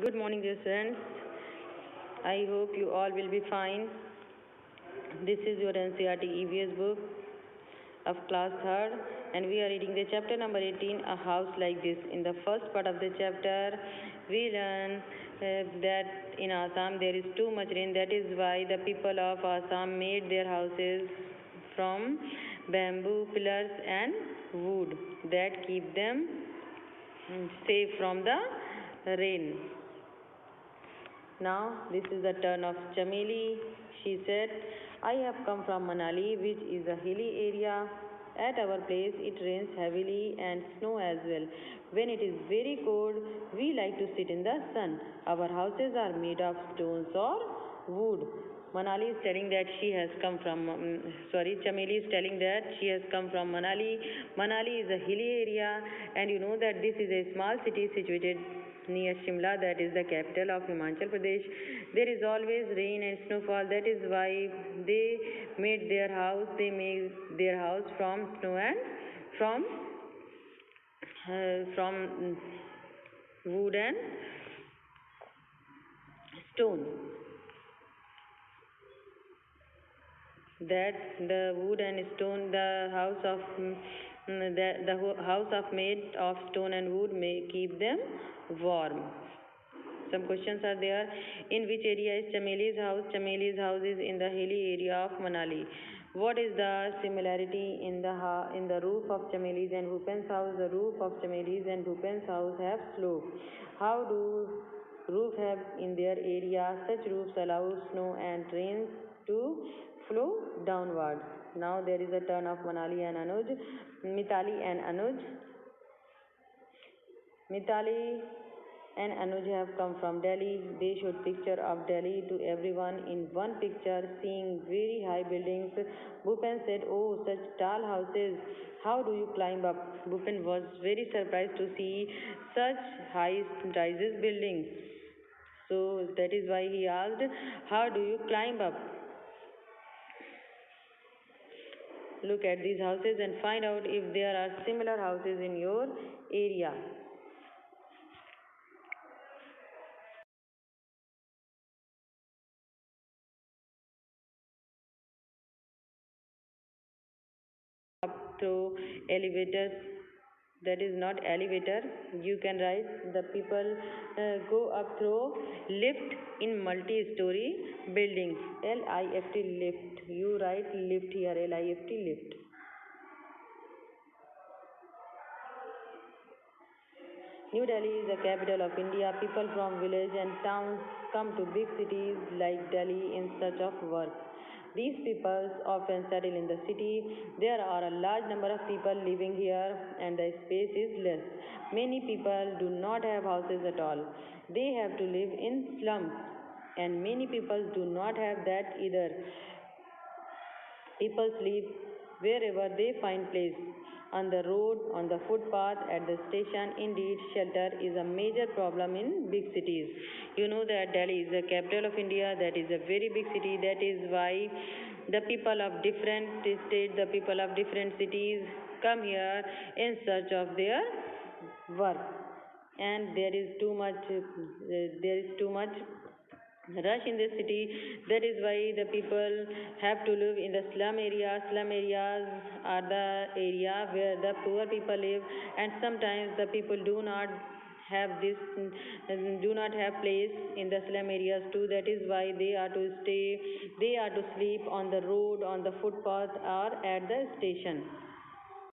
Good morning, dear students. I hope you all will be fine. This is your NCERT EVS book of class 3rd, and we are reading the chapter number 18, A House Like This. In the first part of the chapter, we learn that in Assam there is too much rain. That is why the people of Assam made their houses from bamboo pillars and wood that keep them safe from the rain. Now, this is the turn of Chameli. She said, I have come from Manali, which is a hilly area. At our place, it rains heavily and snow as well. When it is very cold, we like to sit in the sun. Our houses are made of stones or wood. Manali is telling that she has come from, Chameli is telling that she has come from Manali. Manali is a hilly area, and you know that this is a small city situated near Shimla, that is the capital of Himachal Pradesh. There is always rain and snowfall. That is why they made their house. They made their house from snow and from wood and stone. That the wood and stone, the house of house of made of stone and wood may keep them warm. Some questions are there. In which area is Chameli's house? Chameli's house is in the hilly area of Manali. What is the similarity in the roof of Chameli's and Bhupen's house? The roof of Chameli's and Bhupen's house have slope. How do roof have in their area? Such roofs allow snow and rains to flow downward. Now there is a turn of Manali and Anuj. Mitali and Anuj. Mitali and Anuj have come from Delhi. They showed picture of Delhi to everyone in one picture, seeing very high buildings. Bhupen said, "Oh, such tall houses! How do you climb up?" Bhupen was very surprised to see such high rises buildings. So that is why he asked, "How do you climb up?" Look at these houses and find out if there are similar houses in your area. Up through elevators, that is not elevator, you can write the people go up through lift in multi-story buildings. lift, lift, you write lift here, lift, lift. New Delhi is the capital of India. People from village and towns come to big cities like Delhi in search of work. These people often settle in the city. There are a large number of people living here and the space is less. Many people do not have houses at all. They have to live in slums, and many people do not have that either. People sleep wherever they find place. On the road, on the footpath, at the station. Indeed, shelter is a major problem in big cities. You know that Delhi is the capital of India. That is a very big city. That is why the people of different states, the people of different cities come here in search of their work. And there is too much rush in the city. That is why the people have to live in the slum areas. Slum areas are the area where the poor people live, and sometimes the people do not have this do not have place in the slum areas too. That is why they are to sleep on the road, on the footpath, or at the station.